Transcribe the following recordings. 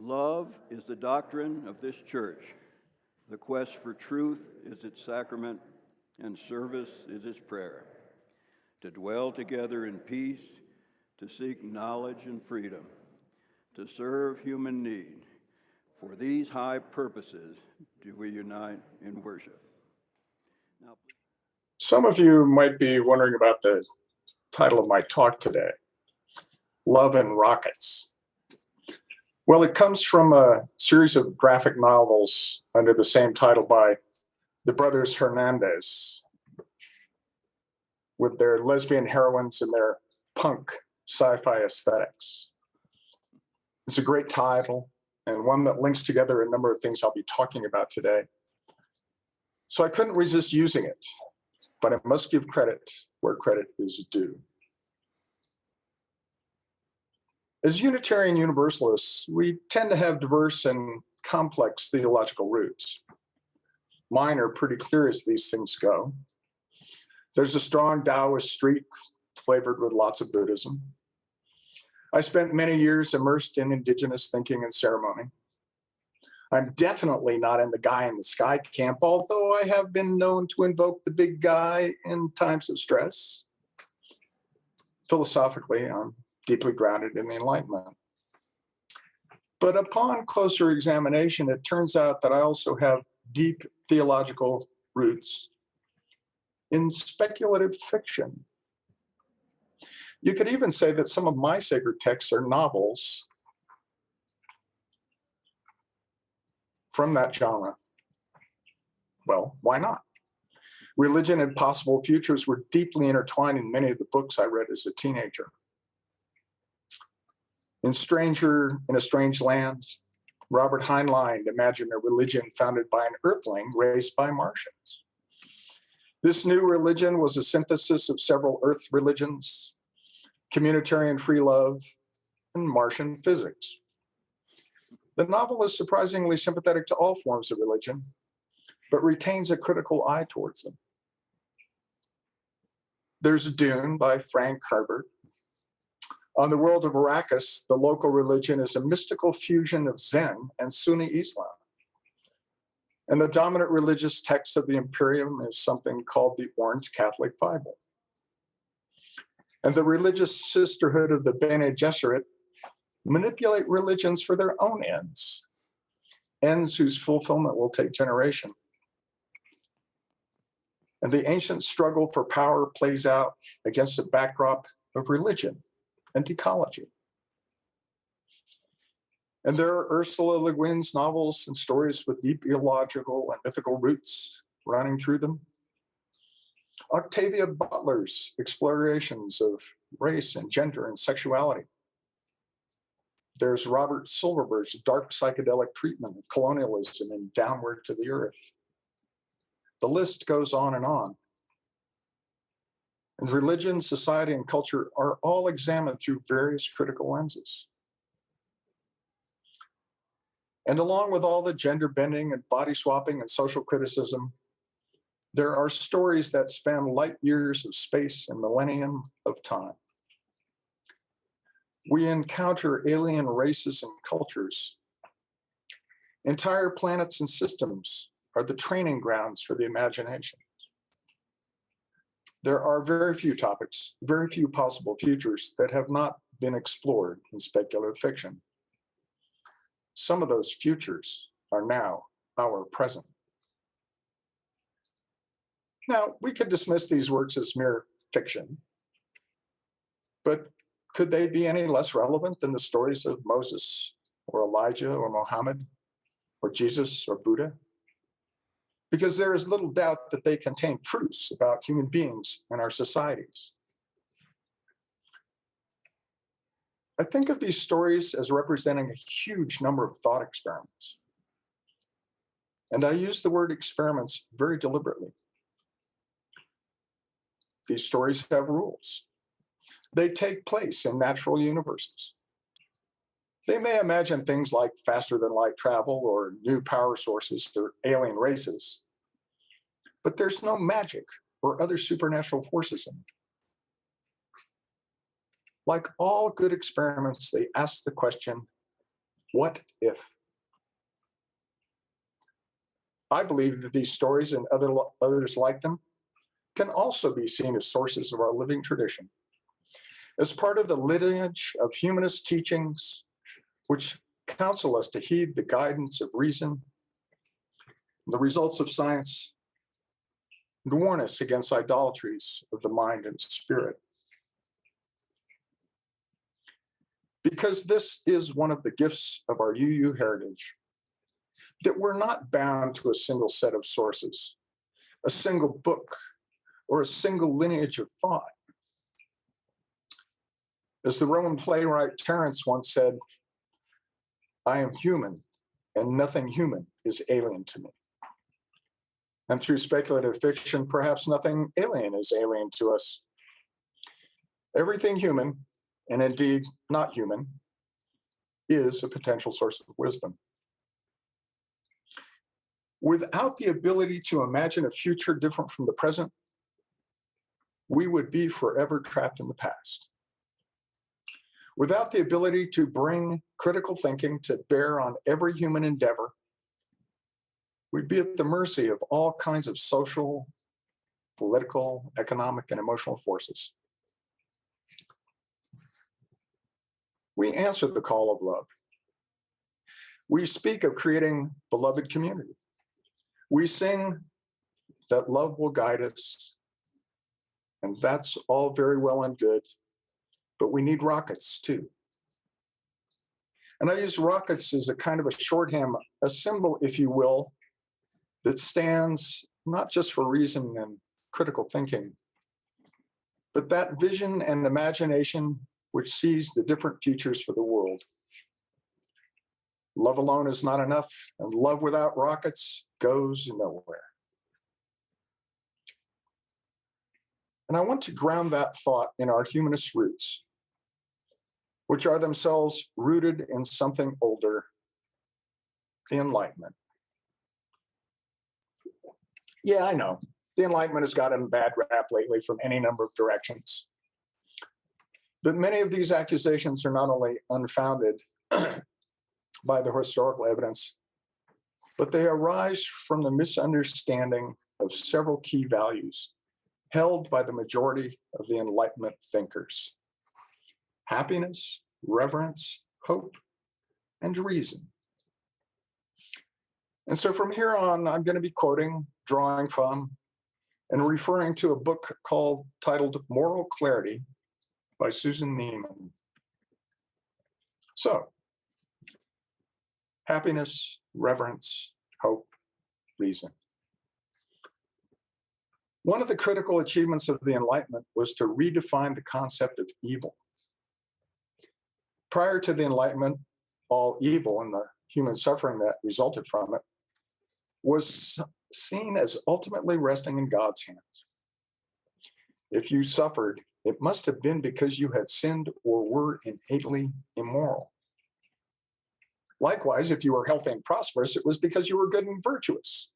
Love is the doctrine of this church. The quest for truth is its sacrament, and service is its prayer. To dwell together in peace, to seek knowledge and freedom, to serve human need. For these high purposes do we unite in worship. Now, some of you might be wondering about the title of my talk today, Love and Rockets. Well, it comes from a series of graphic novels under the same title by the brothers Hernandez, with their lesbian heroines and their punk sci-fi aesthetics. It's a great title and one that links together a number of things I'll be talking about today. So I couldn't resist using it, but I must give credit where credit is due. As Unitarian Universalists, we tend to have diverse and complex theological roots. Mine are pretty clear as these things go. There's a strong Taoist streak flavored with lots of Buddhism. I spent many years immersed in indigenous thinking and ceremony. I'm definitely not in the guy in the sky camp, although I have been known to invoke the big guy in times of stress. Philosophically, I'm deeply grounded in the Enlightenment. But upon closer examination, it turns out that I also have deep theological roots in speculative fiction. You could even say that some of my sacred texts are novels from that genre. Well, why not? Religion and possible futures were deeply intertwined in many of the books I read as a teenager. In Stranger in a Strange Land, Robert Heinlein imagined a religion founded by an Earthling raised by Martians. This new religion was a synthesis of several Earth religions, communitarian free love, and Martian physics. The novel is surprisingly sympathetic to all forms of religion, but retains a critical eye towards them. There's Dune by Frank Herbert. On the world of Arrakis, the local religion is a mystical fusion of Zen and Sunni Islam. And the dominant religious text of the Imperium is something called the Orange Catholic Bible. And the religious sisterhood of the Bene Gesserit manipulate religions for their own ends whose fulfillment will take generation. And the ancient struggle for power plays out against a backdrop of religion and ecology. And there are Ursula Le Guin's novels and stories with deep theological and mythical roots running through them. Octavia Butler's explorations of race and gender and sexuality. There's Robert Silverberg's dark psychedelic treatment of colonialism and Downward to the Earth. The list goes on and on. And religion, society, and culture are all examined through various critical lenses. And along with all the gender bending and body swapping and social criticism, there are stories that span light years of space and millennium of time. We encounter alien races and cultures. Entire planets and systems are the training grounds for the imagination. There are very few topics, very few possible futures that have not been explored in speculative fiction. Some of those futures are now our present. Now, we could dismiss these works as mere fiction, but could they be any less relevant than the stories of Moses or Elijah or Muhammad or Jesus or Buddha? Because there is little doubt that they contain truths about human beings and our societies. I think of these stories as representing a huge number of thought experiments. And I use the word experiments very deliberately. These stories have rules. They take place in natural universes. They may imagine things like faster than light travel or new power sources or alien races, but there's no magic or other supernatural forces in it. Like all good experiments, they ask the question, What if? I believe that these stories and others like them can also be seen as sources of our living tradition, as part of the lineage of humanist teachings which counsel us to heed the guidance of reason, the results of science, and warn us against idolatries of the mind and spirit. Because this is one of the gifts of our UU heritage, that we're not bound to a single set of sources, a single book, or a single lineage of thought. As the Roman playwright Terence once said, "I am human, and nothing human is alien to me." And through speculative fiction, perhaps nothing alien is alien to us. Everything human, and indeed not human, is a potential source of wisdom. Without the ability to imagine a future different from the present, we would be forever trapped in the past. Without the ability to bring critical thinking to bear on every human endeavor, we'd be at the mercy of all kinds of social, political, economic, and emotional forces. We answer the call of love. We speak of creating beloved community. We sing that love will guide us, and that's all very well and good, but we need rockets too. And I use rockets as a kind of a shorthand, a symbol, if you will, that stands not just for reason and critical thinking, but that vision and imagination which sees the different futures for the world. Love alone is not enough, and love without rockets goes nowhere. And I want to ground that thought in our humanist roots, which are themselves rooted in something older, the Enlightenment. Yeah, I know, the Enlightenment has gotten a bad rap lately from any number of directions. But many of these accusations are not only unfounded by the historical evidence, but they arise from the misunderstanding of several key values held by the majority of the Enlightenment thinkers: happiness, reverence, hope, and reason. And so from here on, I'm going to be quoting, drawing from, and referring to a book titled Moral Clarity by Susan Neiman. So, happiness, reverence, hope, reason. One of the critical achievements of the Enlightenment was to redefine the concept of evil. Prior to the Enlightenment, all evil and the human suffering that resulted from it was seen as ultimately resting in God's hands. If you suffered, it must have been because you had sinned or were innately immoral. Likewise, if you were healthy and prosperous, it was because you were good and virtuous.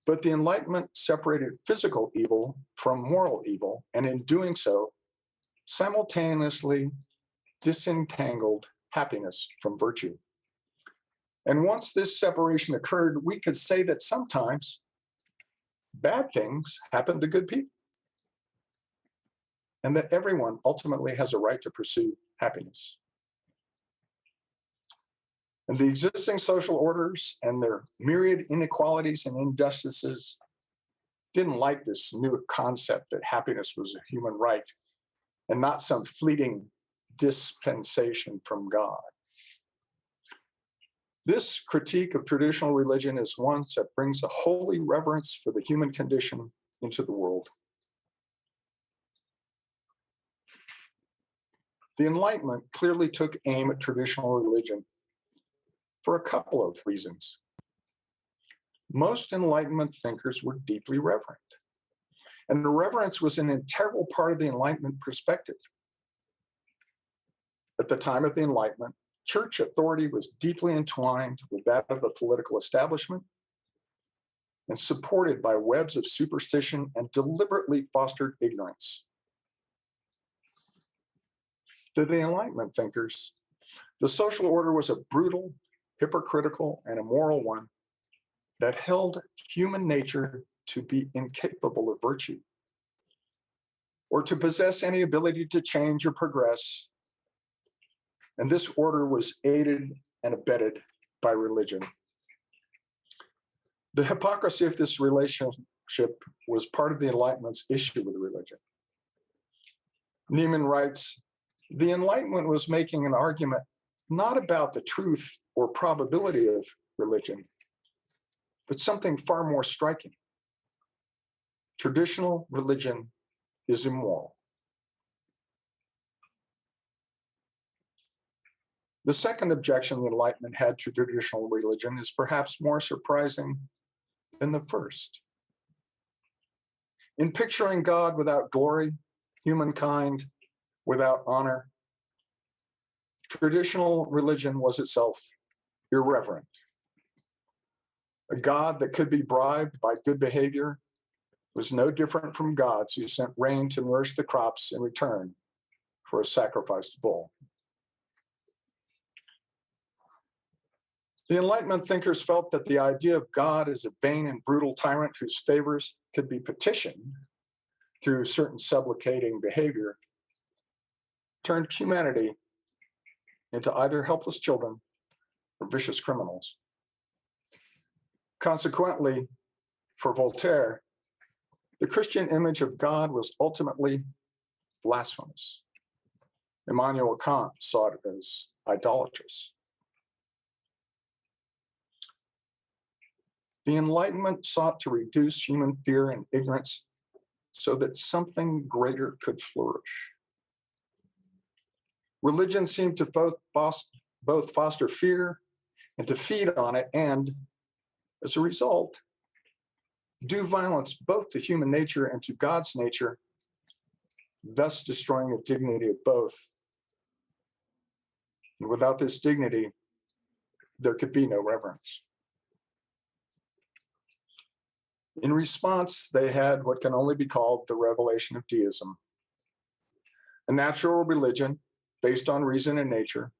But the Enlightenment separated physical evil from moral evil, and in doing so, simultaneously disentangled happiness from virtue. And once this separation occurred, we could say that sometimes bad things happen to good people, and that everyone ultimately has a right to pursue happiness. And the existing social orders and their myriad inequalities and injustices didn't like this new concept that happiness was a human right and not some fleeting dispensation from God. This critique of traditional religion is one that brings a holy reverence for the human condition into the world. The Enlightenment clearly took aim at traditional religion for a couple of reasons. Most Enlightenment thinkers were deeply reverent, and the reverence was an integral part of the Enlightenment perspective. At the time of the Enlightenment, church authority was deeply entwined with that of the political establishment and supported by webs of superstition and deliberately fostered ignorance. To the Enlightenment thinkers, The social order was a brutal, hypocritical, and immoral one that held human nature to be incapable of virtue or to possess any ability to change or progress. And this order was aided and abetted by religion. The hypocrisy of this relationship was part of the Enlightenment's issue with religion. Neiman writes, the Enlightenment was making an argument not about the truth or probability of religion, but something far more striking. Traditional religion is immoral. The second objection the Enlightenment had to traditional religion is perhaps more surprising than the first. In picturing God without glory, humankind without honor, traditional religion was itself irreverent. A God that could be bribed by good behavior was no different from gods who sent rain to nourish the crops in return for a sacrificed bull. The Enlightenment thinkers felt that the idea of God as a vain and brutal tyrant whose favors could be petitioned through certain supplicating behavior turned humanity into either helpless children or vicious criminals. Consequently, for Voltaire, the Christian image of God was ultimately blasphemous. Immanuel Kant saw it as idolatrous. The Enlightenment sought to reduce human fear and ignorance so that something greater could flourish. Religion seemed to both foster fear and to feed on it, and as a result, do violence both to human nature and to God's nature, thus destroying the dignity of both. And without this dignity, there could be no reverence. In response, they had what can only be called the Revelation of Deism, a natural religion based on reason and nature,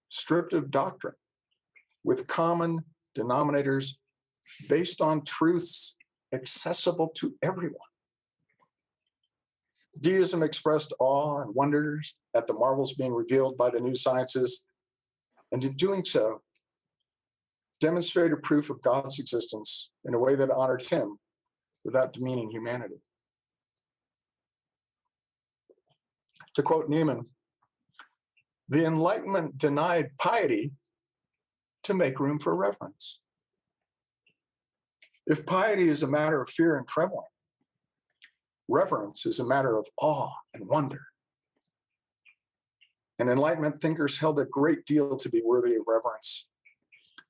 stripped of doctrine, with common denominators based on truths accessible to everyone. Deism expressed awe and wonders at the marvels being revealed by the new sciences, and in doing so, demonstrated proof of God's existence in a way that honored him without demeaning humanity. To quote Neiman, the Enlightenment denied piety to make room for reverence. If piety is a matter of fear and trembling, reverence is a matter of awe and wonder. And Enlightenment thinkers held a great deal to be worthy of reverence,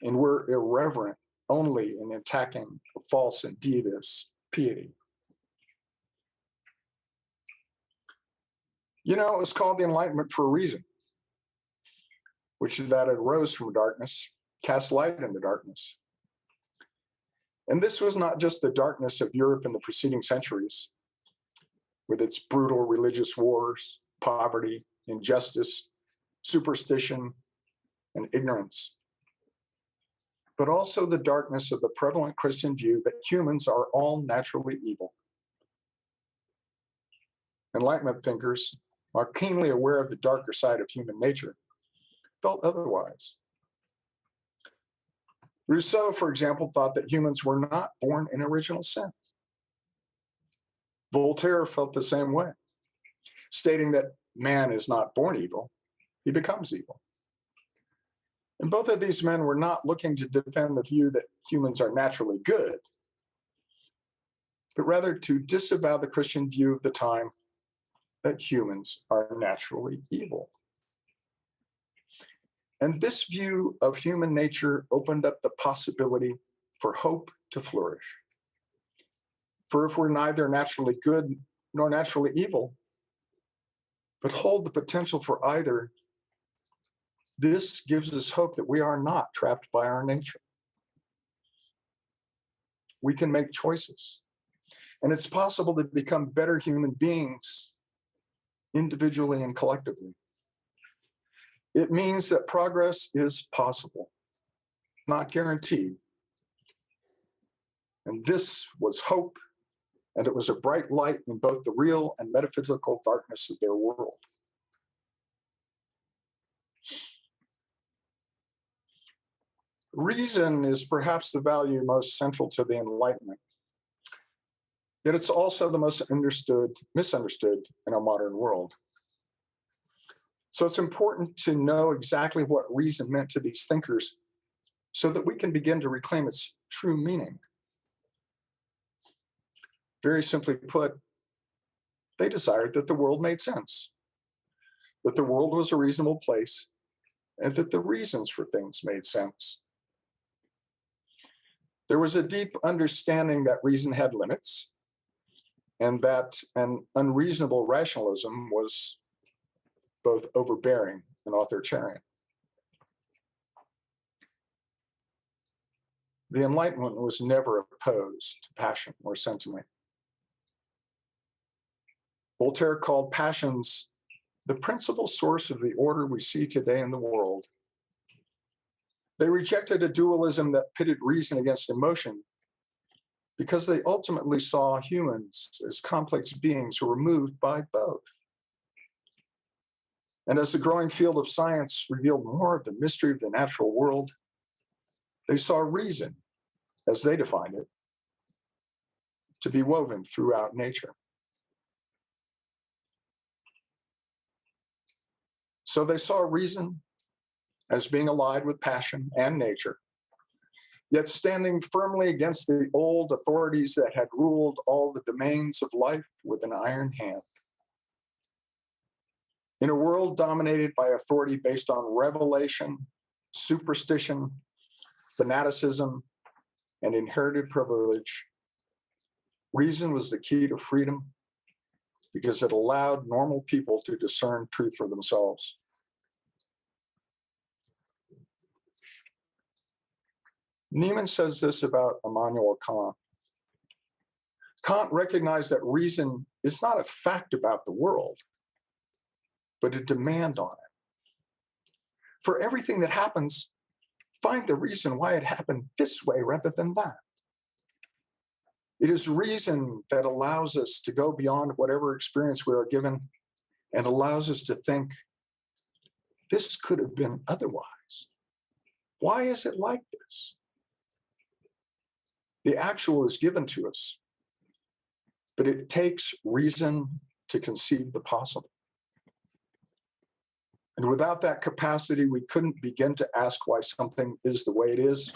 and were irreverent only in attacking a false and devious piety. You know, it was called the Enlightenment for a reason, which is that it rose from darkness, cast light in the darkness. And this was not just the darkness of Europe in the preceding centuries, with its brutal religious wars, poverty, injustice, superstition, and ignorance, but also the darkness of the prevalent Christian view that humans are all naturally evil. Enlightenment thinkers, are keenly aware of the darker side of human nature, felt otherwise. Rousseau, for example, thought that humans were not born in original sin. Voltaire felt the same way, stating that man is not born evil, he becomes evil. And both of these men were not looking to defend the view that humans are naturally good, but rather to disavow the Christian view of the time that humans are naturally evil. And this view of human nature opened up the possibility for hope to flourish. For if we're neither naturally good nor naturally evil, but hold the potential for either, this gives us hope that we are not trapped by our nature. We can make choices, and it's possible to become better human beings individually and collectively. It means that progress is possible, not guaranteed. And this was hope, and it was a bright light in both the real and metaphysical darkness of their world. Reason is perhaps the value most central to the Enlightenment, yet it's also the most misunderstood in our modern world. So it's important to know exactly what reason meant to these thinkers so that we can begin to reclaim its true meaning. Very simply put, they desired that the world made sense, that the world was a reasonable place, and that the reasons for things made sense. There was a deep understanding that reason had limits, and that an unreasonable rationalism was both overbearing and authoritarian. The Enlightenment was never opposed to passion or sentiment. Voltaire called passions the principal source of the order we see today in the world. They rejected a dualism that pitted reason against emotion because they ultimately saw humans as complex beings who were moved by both. And as the growing field of science revealed more of the mystery of the natural world, they saw reason, as they defined it, to be woven throughout nature. So they saw reason as being allied with passion and nature, yet standing firmly against the old authorities that had ruled all the domains of life with an iron hand. In a world dominated by authority based on revelation, superstition, fanaticism, and inherited privilege, reason was the key to freedom because it allowed normal people to discern truth for themselves. Neiman says this about Immanuel Kant. Kant recognized that reason is not a fact about the world, but a demand on it. For everything that happens, find the reason why it happened this way rather than that. It is reason that allows us to go beyond whatever experience we are given and allows us to think, this could have been otherwise. Why is it like this? The actual is given to us, but it takes reason to conceive the possible. And without that capacity, we couldn't begin to ask why something is the way it is,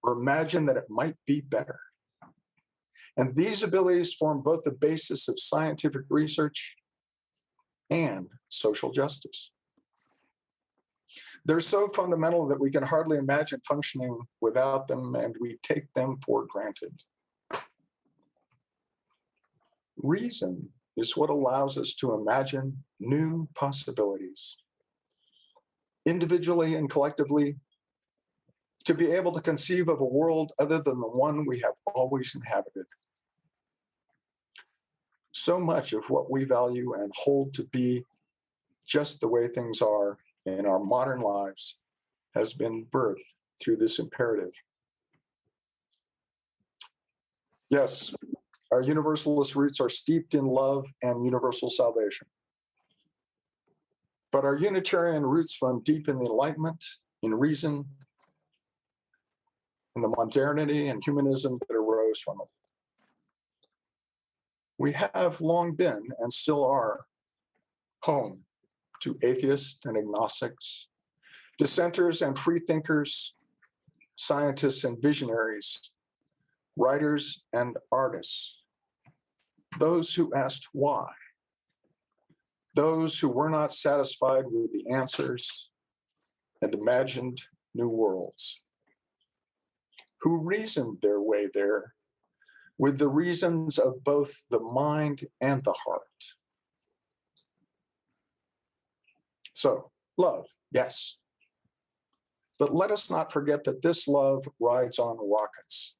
or imagine that it might be better. And these abilities form both the basis of scientific research and social justice. They're so fundamental that we can hardly imagine functioning without them, and we take them for granted. Reason is what allows us to imagine new possibilities, individually and collectively, to be able to conceive of a world other than the one we have always inhabited. So much of what we value and hold to be just the way things are in our modern lives has been birthed through this imperative. Yes, our universalist roots are steeped in love and universal salvation. But our Unitarian roots run deep in the Enlightenment, in reason, in the modernity and humanism that arose from it. We have long been and still are home to atheists and agnostics, dissenters and freethinkers, scientists and visionaries, writers and artists, those who asked why, those who were not satisfied with the answers and imagined new worlds, who reasoned their way there with the reasons of both the mind and the heart. So, love, yes. But let us not forget that this love rides on rockets.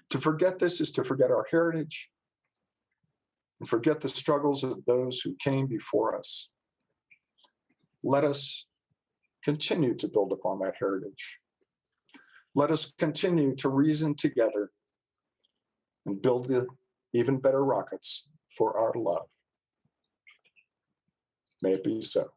To forget this is to forget our heritage and forget the struggles of those who came before us. let us continue to build upon that heritage. Let us continue to reason together and build the even better rockets for our love. May it be so.